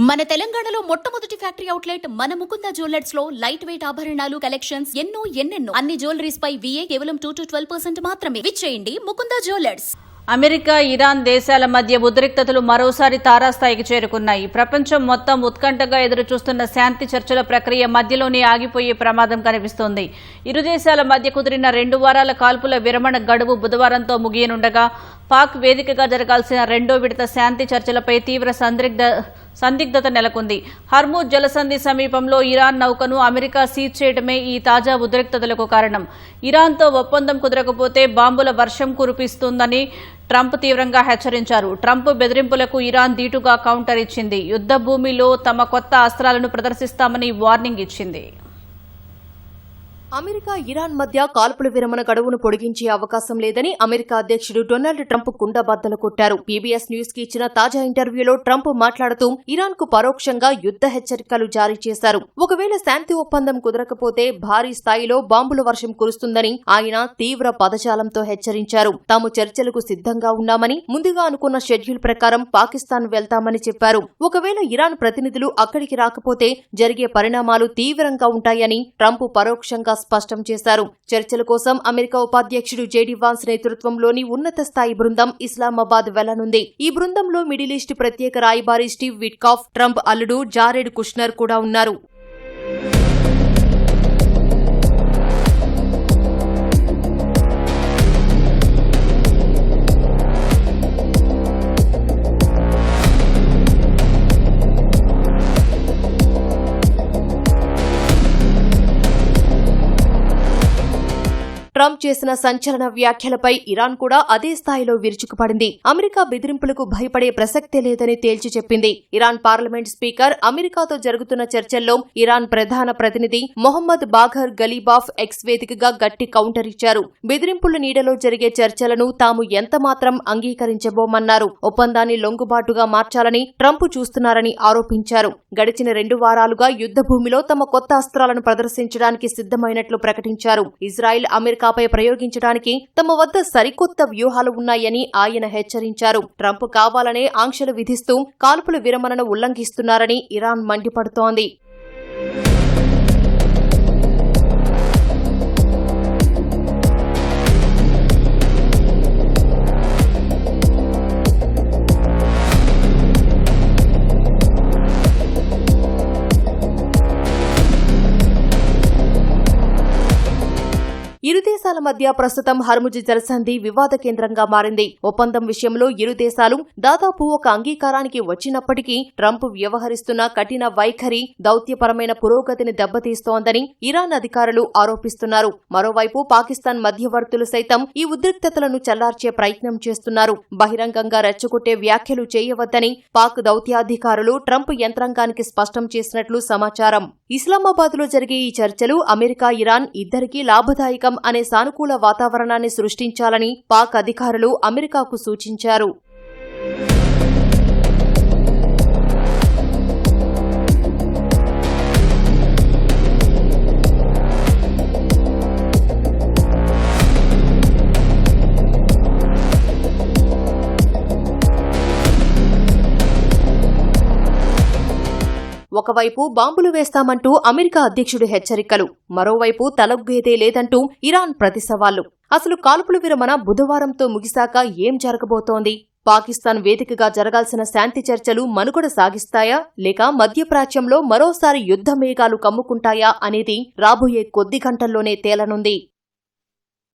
మన తెలంగాణలో మొట్టమొదటి ఫ్యాక్టరీ అవుట్లెట్ మన ముకుంద జ్యువెలర్స్ లో లైట్ వెయిట్ ఆభరణాలు కలెక్షన్స్ ఎన్నెన్నో అన్ని జ్యువెలరీస్ పై VA కేవలం 2 to 12% మాత్రమే. విచ్చేయండి ముకుంద జ్యువెలర్స్. అమెరికా, ఇరాన్ దేశాల మధ్య ఉద్రిక్తతలు మరోసారి తారాస్థాయికి చేరుకున్నాయి. ప్రపంచం మొత్తం ఉత్కంఠగా ఎదురుచూస్తున్న శాంతి చర్చల ప్రక్రియ మధ్యలోనే ఆగిపోయే ప్రమాదం కనిపిస్తోంది. ఇరు దేశాల మధ్య కుదిరిన 2 వారాల కాల్పుల విరమణ గడువు బుధవారంతో ముగియనుండగా పాక్ వేదికగా జరగాల్సిన రెండో విడత శాంతి చర్చలపై తీవ్ర సందిగ్ధత నెలకొంది. హర్మూజ్ జలసంధి సమీపంలో ఇరాన్ నౌకను అమెరికా సీజ్ చేయడమే ఈ తాజా ఉద్రిక్తతలకు కారణం. ఇరాన్తో ఒప్పందం కుదరకపోతే బాంబుల వర్షం కురిపిస్తుందని ట్రంప్ తీవ్రంగా హెచ్చరించారు. ట్రంప్ బెదిరింపులకు ఇరాన్ ధీటుగా కౌంటర్ ఇచ్చింది. యుద్ధ భూమిలో తమ కొత్త అస్త్రాలను ప్రదర్శిస్తామని వార్నింగ్ ఇచ్చింది. అమెరికా, ఇరాన్ మధ్య కాల్పుల విరమణ గడువును పొడిగించే అవకాశం లేదని అమెరికా అధ్యక్షుడు డొనాల్డ్ ట్రంప్ కుండబద్దలు కొట్టారు. PBS న్యూస్ కి ఇచ్చిన తాజా ఇంటర్వ్యూలో ట్రంప్ మాట్లాడుతూ ఇరాన్ కు పరోక్షంగా యుద్ధ హెచ్చరికలు జారీ చేశారు. ఒకవేళ శాంతి ఒప్పందం కుదరకపోతే భారీ స్థాయిలో బాంబుల వర్షం కురుస్తుందని ఆయన తీవ్ర పదజాలంతో హెచ్చరించారు. తాము చర్చలకు సిద్ధంగా ఉన్నామని, ముందుగా అనుకున్న షెడ్యూల్ ప్రకారం పాకిస్తాన్ వెళ్తామని చెప్పారు. ఒకవేళ ఇరాన్ ప్రతినిధులు అక్కడికి రాకపోతే జరిగే పరిణామాలు తీవ్రంగా ఉంటాయని ట్రంప్ పరోక్షంగా స్పష్టం చేశారు. చర్చల కోసం అమెరికా ఉపాధ్యక్షుడు JD వాన్స్ నేతృత్వంలోని ఉన్నత స్థాయి బృందం ఇస్లామాబాద్ వెళ్లనుంది. ఈ బృందంలో మిడిల్ ఈస్ట్ ప్రత్యేక రాయబారి స్టీవ్ విట్కాఫ్, ట్రంప్ అల్లుడు జారెడ్ కుష్నర్ కూడా ఉన్నారు. ట్రంప్ చేసిన సంచలన వ్యాఖ్యలపై ఇరాన్ కూడా అదే స్థాయిలో విరుచుకుపడింది. అమెరికా బెదిరింపులకు భయపడే ప్రసక్తే లేదని తేల్చి చెప్పింది. ఇరాన్ పార్లమెంట్ స్పీకర్ అమెరికాతో జరుగుతున్న చర్చల్లో ఇరాన్ ప్రధాన ప్రతినిధి మొహమ్మద్ బాఘర్ గలీబాఫ్ ఎక్స్ వేదికగా గట్టి కౌంటర్ ఇచ్చారు. బెదిరింపుల నీడలో జరిగే చర్చలను తాము ఎంతమాత్రం అంగీకరించబోమన్నారు. ఒప్పందాన్ని లొంగుబాటుగా మార్చాలని ట్రంప్ చూస్తున్నారని ఆరోపించారు. గడిచిన 2 వారాలుగా యుద్ధ భూమిలో తమ కొత్త అస్త్రాలను ప్రదర్శించడానికి సిద్ధమైనట్లు ప్రకటించారు. ఇజ్రాయెల్ అమెరికాపై ప్రయోగించడానికి తమ వద్ద సరికొత్త వ్యూహాలు ఉన్నాయని ఆయన హెచ్చరించారు. ట్రంప్ కావాలనే ఆంక్షలు విధిస్తూ కాల్పుల విరమణను ఉల్లంఘిస్తున్నారని ఇరాన్ మండిపడుతోంది. ఇరు దేశాల మధ్య ప్రస్తుతం హర్ముజ్ జలసంధి వివాద కేంద్రంగా మారింది. ఒప్పందం విషయంలో ఇరు దేశాలు దాదాపు ఒక అంగీకారానికి వచ్చినప్పటికీ ట్రంప్ వ్యవహరిస్తున్న కఠిన వైఖరి దౌత్యపరమైన పురోగతిని దెబ్బతీస్తోందని ఇరాన్ అధికారులు ఆరోపిస్తున్నారు. మరోవైపు పాకిస్తాన్ మధ్యవర్తులు సైతం ఈ ఉద్రిక్తతలను చల్లార్చే ప్రయత్నం చేస్తున్నారు. బహిరంగంగా రెచ్చగొట్టే వ్యాఖ్యలు చేయవద్దని పాక్ దౌత్యాధికారులు ట్రంప్ యంత్రాంగానికి స్పష్టం చేసినట్లు సమాచారం. ఇస్లామాబాద్లో జరిగే ఈ చర్చలు అమెరికా, ఇరాన్ ఇద్దరికీ లాభదాయకం అనే సానుకూల వాతావరణాన్ని సృష్టించాలని పాక్ అధికారులు అమెరికాకు సూచించారు. ఒకవైపు బాంబులు వేస్తామంటూ అమెరికా అధ్యక్షుడి హెచ్చరికలు, మరోవైపు తలొగ్గేదే లేదంటూ ఇరాన్ ప్రతి సవాళ్లు. అసలు కాల్పుల విరమణ బుధవారంతో ముగిశాక ఏం జరగబోతోంది? పాకిస్తాన్ వేదికగా జరగాల్సిన శాంతి చర్చలు మనుగడ సాగిస్తాయా, లేక మధ్యప్రాచ్యంలో మరోసారి యుద్ధ మేఘాలు కమ్ముకుంటాయా అనేది రాబోయే కొద్ది గంటల్లోనే తేలనుంది.